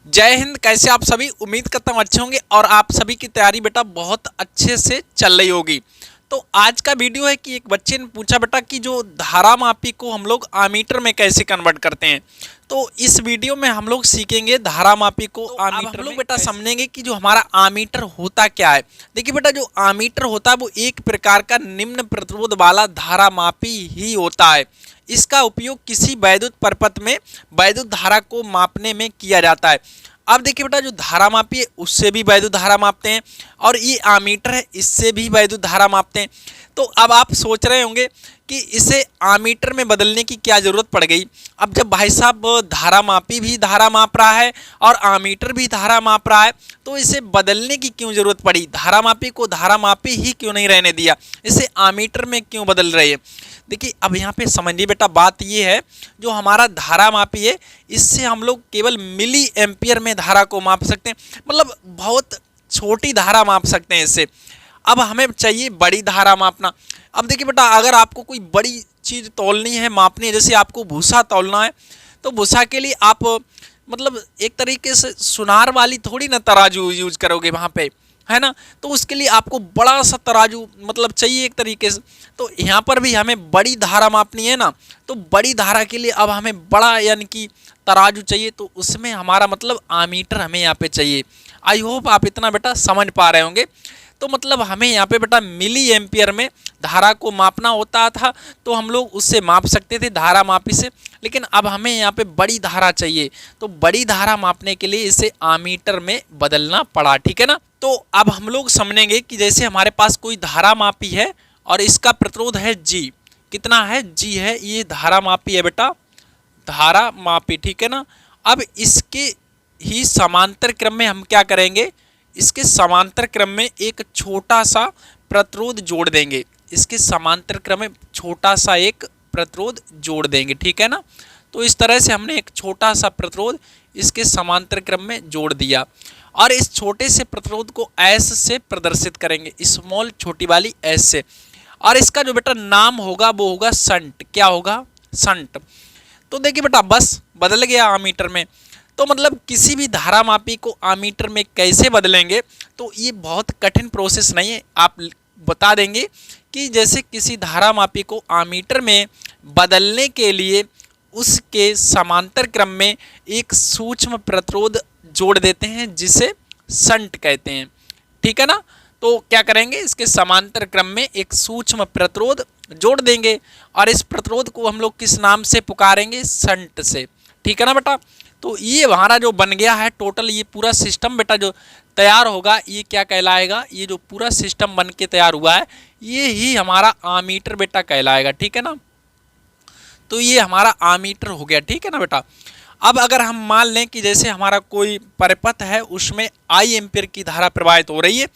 जय हिंद। कैसे आप सभी? उम्मीद करता हूँ अच्छे होंगे और आप सभी की तैयारी बेटा बहुत अच्छे से चल रही होगी। तो आज का वीडियो है कि एक बच्चे ने पूछा बेटा कि जो धारा मापी को हम लोग आमीटर में कैसे कन्वर्ट करते हैं। तो इस वीडियो में हम लोग सीखेंगे धारा मापी को आमीटर। हम लोग बेटा समझेंगे कि जो हमारा आमीटर होता क्या है। देखिए बेटा, जो आमीटर होता है वो एक प्रकार का निम्न प्रतिरोध वाला धारा मापी ही होता है। इसका उपयोग किसी वैद्युत परिपथ में वैद्युत धारा को मापने में किया जाता है। अब देखिए बेटा, जो धारा मापी है उससे भी वैद्युत धारा मापते हैं और ये आमीटर है इससे भी वैद्युत धारा मापते हैं। तो अब आप सोच रहे होंगे कि इसे आमीटर में बदलने की क्या ज़रूरत पड़ गई। अब जब भाई साहब धारा मापी भी धारा माप रहा है और आमीटर भी धारा माप रहा है तो इसे बदलने की क्यों ज़रूरत पड़ी। धारा मापी को धारा मापी ही क्यों नहीं रहने दिया, इसे आमीटर में क्यों बदल रही है। देखिए अब यहाँ पे समझिए बेटा, बात ये है जो हमारा धारा मापी है इससे हम लोग केवल मिली एम्पियर में धारा को माप सकते हैं, मतलब बहुत छोटी धारा माप सकते हैं इससे। अब हमें चाहिए बड़ी धारा मापना। अब देखिए बेटा, अगर आपको कोई बड़ी चीज़ तौलनी है, मापनी है, जैसे आपको भूसा तौलना है तो भूसा के लिए आप मतलब एक तरीके से सुनार वाली थोड़ी ना तराजू यूज करोगे वहाँ पे, है ना। तो उसके लिए आपको बड़ा सा तराजू मतलब चाहिए एक तरीके से। तो यहाँ पर भी हमें बड़ी धारा मापनी है ना, तो बड़ी धारा के लिए अब हमें बड़ा यानी कि तराजू चाहिए, तो उसमें हमारा मतलब आमीटर हमें यहाँ पे चाहिए। आई होप आप इतना बेटा समझ पा रहे होंगे। तो मतलब हमें यहाँ पे बेटा मिली एम्पियर में धारा को मापना होता था तो हम लोग उससे माप सकते थे धारा मापी से, लेकिन अब हमें यहाँ पे बड़ी धारा चाहिए तो बड़ी धारा मापने के लिए इसे आमीटर में बदलना पड़ा, ठीक है ना। तो अब हम लोग समझेंगे कि जैसे हमारे पास कोई धारा मापी है और इसका प्रतिरोध है जी। कितना है? जी है। ये धारा मापी है बेटा, धारा मापी, ठीक है ना। अब इसके ही समांतर क्रम में हम क्या करेंगे, इसके समांतर क्रम में एक छोटा सा प्रतिरोध जोड़ देंगे। इसके समांतर क्रम में छोटा सा एक प्रतिरोध जोड़ देंगे, ठीक है ना। तो इस तरह से हमने एक छोटा सा प्रतिरोध इसके समांतर क्रम में जोड़ दिया और इस छोटे से प्रतिरोध को एस से प्रदर्शित करेंगे, स्मॉल छोटी वाली एस से। और इसका जो बेटा नाम होगा वो होगा संट। क्या होगा? संट। तो देखिए बेटा, बस बदल गया आमीटर में। तो मतलब किसी भी धारा मापी को आमीटर में कैसे बदलेंगे, तो ये बहुत कठिन प्रोसेस नहीं है। आप बता देंगे कि जैसे किसी धारा मापी को आमीटर में बदलने के लिए उसके समांतर क्रम में एक सूक्ष्म प्रतिरोध जोड़ देते हैं जिसे संट कहते हैं, ठीक है ना। तो क्या करेंगे, इसके समांतर क्रम में एक सूक्ष्म प्रतिरोध जोड़ देंगे और इस प्रतिरोध को हम लोग किस नाम से पुकारेंगे? संट से, ठीक है ना बेटा। तो ये हमारा जो बन गया है टोटल, ये पूरा सिस्टम बेटा जो तैयार होगा ये क्या कहलाएगा? ये जो पूरा सिस्टम बन के तैयार हुआ है ये ही हमारा आमीटर बेटा कहलाएगा, ठीक है ना। तो ये हमारा आमीटर हो गया, ठीक है ना बेटा। अब अगर हम मान लें कि जैसे हमारा कोई परिपथ है उसमें आई एम्पियर की धारा प्रवाहित हो रही है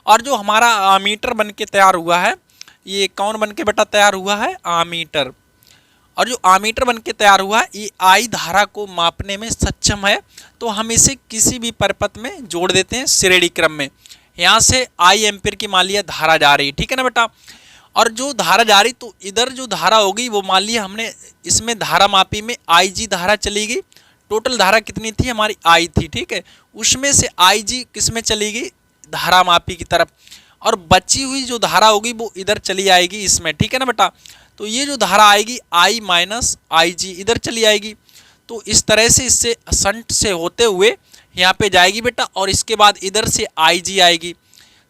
और जो हमारा आमीटर बन के तैयार हुआ है, ये कौन बन के बेटा तैयार हुआ है? आमीटर। और जो आमीटर बन के तैयार हुआ है ये आई धारा को मापने में सक्षम है, तो हम इसे किसी भी परिपथ में जोड़ देते हैं श्रेणी क्रम में। यहाँ से आई एम्पियर की मान लिया धारा जा रही है, ठीक है ना बेटा। और जो धारा जा रही तो इधर जो धारा होगी वो मान लिया हमने इसमें धारा मापी में आई जी धारा चली गई। टोटल धारा कितनी थी? हमारी आई थी, ठीक है। उसमें से आई जी किस में चली गई? धारा मापी की तरफ। और बची हुई जो धारा होगी वो इधर चली आएगी इसमें, ठीक है ना बेटा। तो ये जो धारा आएगी आई माइनस आई जी इधर चली आएगी। तो इस तरह से इससे संट से होते हुए यहाँ पे जाएगी बेटा और इसके बाद इधर से आई जी आएगी।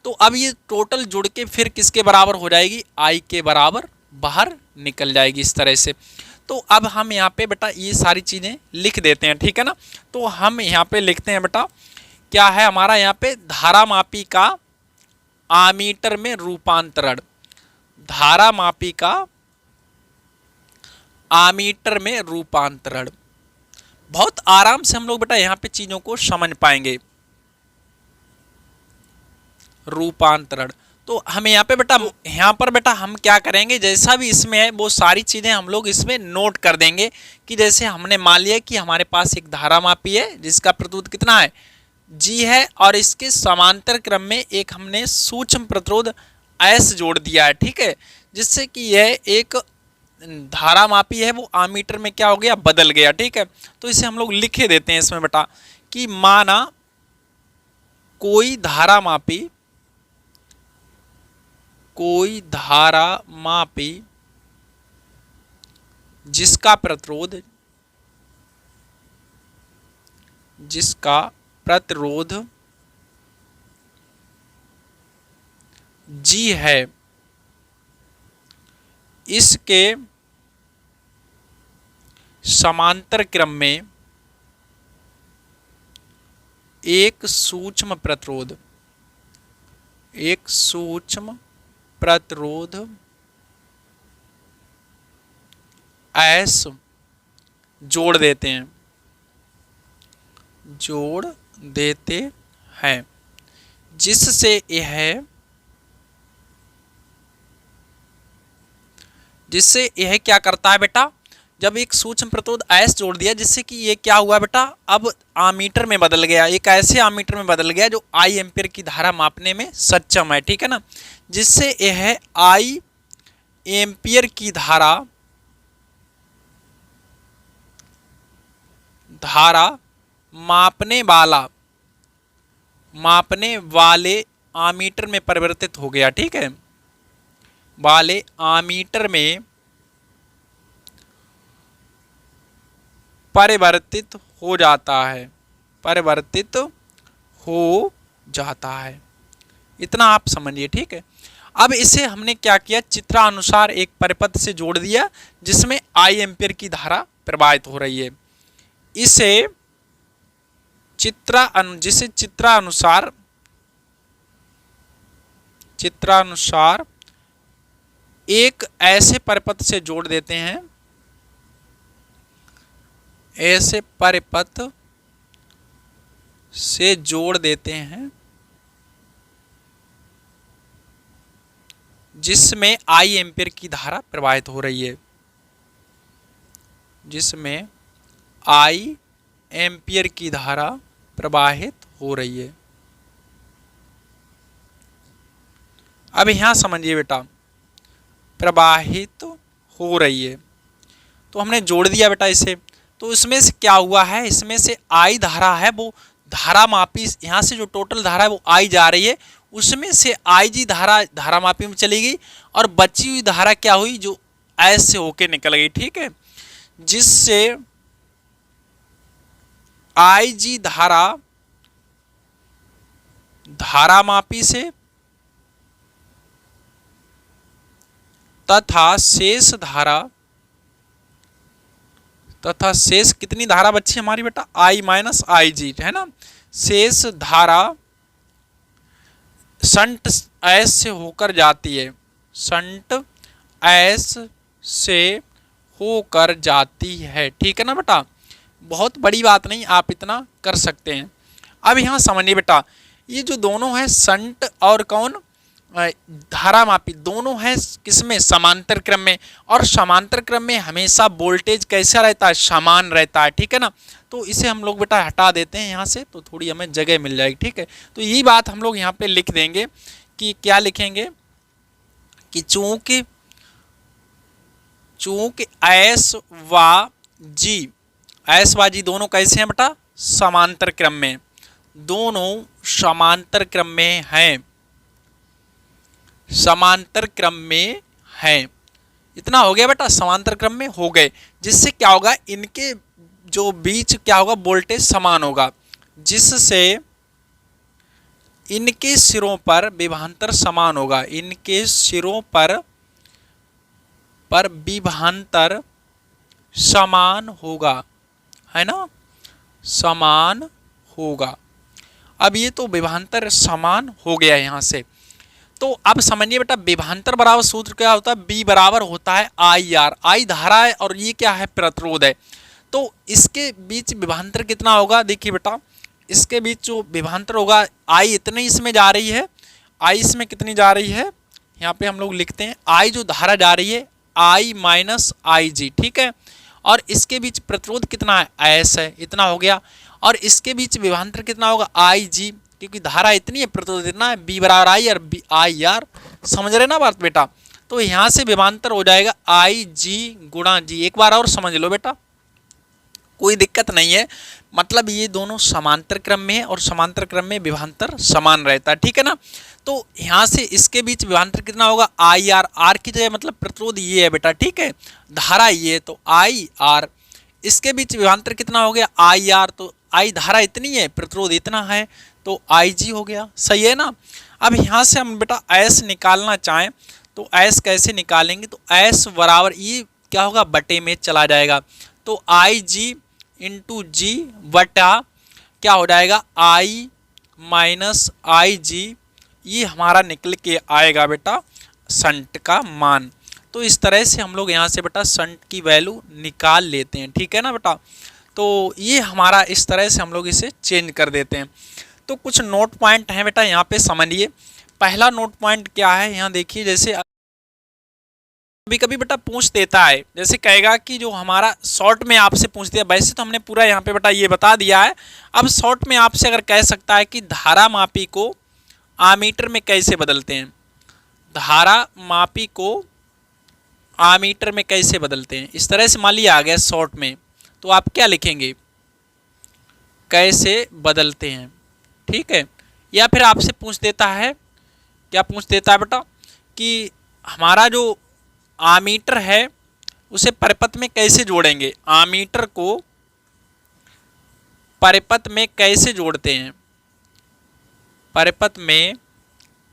तो अब ये टोटल जुड़ के फिर किसके बराबर हो जाएगी? आई के बराबर बाहर निकल जाएगी इस तरह से। तो अब हम यहाँ पे बेटा ये सारी चीज़ें लिख देते हैं, ठीक है ना। तो हम यहाँ पे लिखते हैं बेटा क्या है हमारा यहाँ पे? धारा मापी का आमीटर में रूपांतरण। धारा मापी का आमीटर में रूपांतरण। बहुत आराम से हम लोग बेटा यहाँ पे चीजों को समझ पाएंगे। रूपांतरण। तो हम यहाँ पे बेटा हम क्या करेंगे, जैसा भी इसमें है वो सारी चीजें हम लोग इसमें नोट कर देंगे कि जैसे हमने मान लिया कि हमारे पास एक धारा मापी है जिसका प्रतिरोध कितना है? जी है। और इसके समांतर क्रम में एक हमने सूक्ष्म प्रतिरोध एस जोड़ दिया है, ठीक है, जिससे कि यह एक धारा मापी है वो आमीटर में क्या हो गया? बदल गया, ठीक है। तो इसे हम लोग लिखे देते हैं इसमें बेटा कि माना कोई धारा मापी जिसका प्रतिरोध G है, इसके समांतर क्रम में एक सूक्ष्म प्रतिरोध S जोड़ देते हैं, जिससे यह क्या करता है बेटा, जब एक सूक्ष्म प्रतिरोध S जोड़ दिया जिससे कि ये क्या हुआ बेटा, अब आमीटर में बदल गया, एक ऐसे आमीटर में बदल गया जो I एम्पीयर की धारा मापने में सक्षम है, ठीक है ना, जिससे यह I एम्पीयर की धारा मापने वाले आमीटर में परिवर्तित हो गया, ठीक है, वाले आमीटर में परिवर्तित हो जाता है, इतना आप समझिए, ठीक है। अब इसे हमने क्या किया, चित्रानुसार एक परिपथ से जोड़ दिया जिसमें I एम्पीयर की धारा प्रवाहित हो रही है। इसे चित्रानुसार एक ऐसे परिपथ से जोड़ देते हैं, जिसमें I एम्पीयर की धारा प्रवाहित हो रही है, अब यहां समझिए बेटा, प्रवाहित हो रही है, तो हमने जोड़ दिया बेटा इसे, तो इसमें से क्या हुआ है, इसमें से I धारा है वो धारा मापी, यहाँ से जो टोटल धारा है वो I जा रही है, उसमें से IG धारा मापी में चली गई और बची हुई धारा क्या हुई, जो S से होके निकल गई, ठीक है, जिससे IG धारा मापी से तथा शेष कितनी धारा बची हमारी बेटा, I माइनस IG, है ना, शेष धारा शंट S से होकर जाती है, ठीक है ना बेटा, बहुत बड़ी बात नहीं, आप इतना कर सकते हैं। अब यहाँ समझिए बेटा, ये जो दोनों है शंट और कौन धारा मापी, दोनों है किसमें, समांतर क्रम में, और समांतर क्रम में हमेशा वोल्टेज कैसा रहता है, समान रहता है, ठीक है ना, तो इसे हम लोग बेटा हटा देते हैं यहाँ से, तो थोड़ी हमें जगह मिल जाएगी, ठीक है, तो यही बात हम लोग यहाँ पे लिख देंगे कि क्या लिखेंगे कि चूंकि S व G दोनों कैसे हैं बेटा, समांतर क्रम में, दोनों समांतर क्रम में हैं, इतना हो गया बेटा, समांतर क्रम में हो गए, जिससे क्या होगा, इनके जो बीच क्या होगा, वोल्टेज समान होगा, जिससे इनके सिरों पर विभवांतर समान होगा, इनके सिरों पर विभवांतर समान होगा, है ना, समान होगा। अब ये तो विभवांतर समान हो गया यहाँ से, तो अब समझिए बेटा, विभवांतर बराबर सूत्र क्या होता है, B बराबर होता है IR, I धारा है और ये क्या है, प्रतिरोध है, तो इसके बीच विभवांतर कितना होगा, देखिए बेटा, इसके बीच जो विभवांतर होगा, I इतने इसमें जा रही है, I इसमें कितनी जा रही है, यहाँ पे हम लोग लिखते हैं I जो धारा जा रही है I माइनस IG, ठीक है, और इसके बीच प्रतिरोध कितना है, S है, इतना हो गया, और इसके बीच विभवांतर कितना होगा, IG, क्योंकि धारा इतनी है, प्रतिरोध इतना है, B बराबर I और IR, समझ रहे ना बात बेटा, तो यहाँ से विभवांतर हो जाएगा IG गुणा G, एक बार और समझ लो बेटा, कोई दिक्कत नहीं है। मतलब ये दोनों समांतर क्रम में है और समांतर क्रम में विभवांतर समान रहता है, ठीक है ना। तो यहाँ से इसके बीच विभवांतर कितना होगा, आई आर, आर की जगह मतलब प्रतिरोध ये है बेटा, ठीक है, धारा ये है तो आई आर, इसके बीच विभवांतर कितना हो गया, आई आर, तो आई धारा इतनी है, प्रतिरोध इतना है, तो आई जी हो गया, सही है ना। अब यहाँ से हम बेटा एस निकालना चाहें तो एस कैसे निकालेंगे, तो एस बराबर ये क्या होगा, बटे में चला जाएगा, तो आई जी इंटू जी बटा क्या हो जाएगा, आई माइनस आई जी, ये हमारा निकल के आएगा बेटा संट का मान। तो इस तरह से हम लोग यहाँ से बेटा संट की वैल्यू निकाल लेते हैं, ठीक है ना बेटा। तो ये हमारा इस तरह से हम लोग इसे चेंज कर देते हैं। तो कुछ नोट पॉइंट हैं बेटा, यहाँ पे समझिए। पहला नोट पॉइंट क्या है, यहाँ देखिए, जैसे कभी कभी बेटा पूछ देता है, जैसे कहेगा कि जो हमारा शॉर्ट में आपसे पूछ दिया, वैसे तो हमने पूरा यहाँ पे बेटा ये बता दिया है। अब शॉर्ट में आपसे अगर कह सकता है कि धारा मापी को आमीटर में कैसे बदलते हैं, धारा मापी को आमीटर में कैसे बदलते हैं, इस तरह से मान लिया आ गया शॉर्ट में, तो आप क्या लिखेंगे, कैसे बदलते हैं, ठीक है। या फिर आपसे पूछ देता है, क्या पूछ देता है बेटा, कि हमारा जो आमीटर है उसे परिपथ में कैसे जोड़ेंगे, आमीटर को परिपथ में कैसे जोड़ते हैं, परिपथ में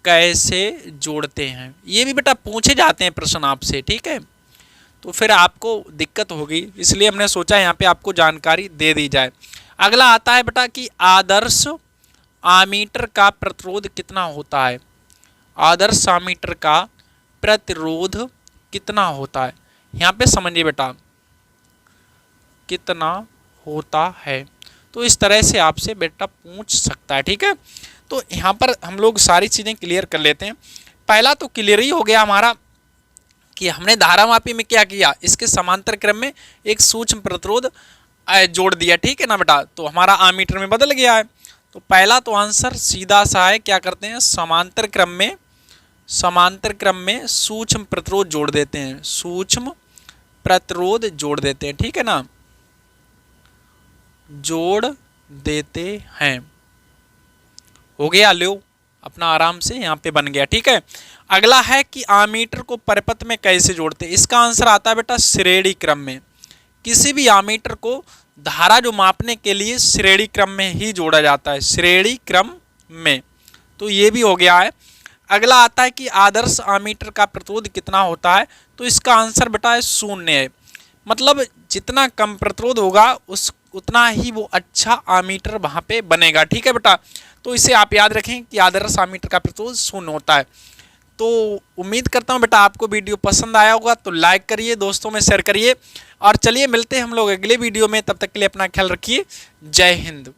कैसे जोड़ते हैं, ये भी बेटा पूछे जाते हैं प्रश्न आपसे, ठीक है। तो फिर आपको दिक्कत होगी, इसलिए हमने सोचा यहाँ पे आपको जानकारी दे दी जाए। अगला आता है बेटा कि आदर्श आमीटर का प्रतिरोध कितना होता है, आदर्श आमीटर का प्रतिरोध कितना होता है, यहाँ पे समझिए बेटा कितना होता है। तो इस तरह से आपसे बेटा पूछ सकता है, ठीक है। तो यहाँ पर हम लोग सारी चीज़ें क्लियर कर लेते हैं। पहला तो क्लियर ही हो गया हमारा कि हमने धारामापी में क्या किया, इसके समांतर क्रम में एक सूक्ष्म प्रतिरोध जोड़ दिया, ठीक है ना बेटा, तो हमारा आमीटर में बदल गया है। तो पहला तो आंसर सीधा सा है, क्या करते हैं, समांतर क्रम में सूक्ष्म प्रतिरोध जोड़ देते हैं, सूक्ष्म प्रतिरोध जोड़ देते हैं, ठीक है ना, जोड़ देते हैं। हो गया, लो अपना आराम से यहाँ पे बन गया, ठीक है। अगला है कि आमीटर को परिपथ में कैसे जोड़ते हैं, इसका आंसर आता है बेटा श्रेणी क्रम में। किसी भी आमीटर को धारा जो मापने के लिए श्रेणी क्रम में ही जोड़ा जाता है, श्रेणी क्रम में, तो ये भी हो गया है। अगला आता है कि आदर्श आमीटर का प्रतिरोध कितना होता है, तो इसका आंसर बेटा शून्य है। मतलब जितना कम प्रतिरोध होगा उतना ही वो अच्छा आमीटर वहाँ पे बनेगा, ठीक है बेटा। तो इसे आप याद रखें कि आदर्श आमीटर का प्रतिरोध शून्य होता है। तो उम्मीद करता हूँ बेटा आपको वीडियो पसंद आया होगा, तो लाइक करिए, दोस्तों में शेयर करिए, और चलिए मिलते हैं हम लोग अगले वीडियो में। तब तक के लिए अपना ख्याल रखिए। जय हिंद।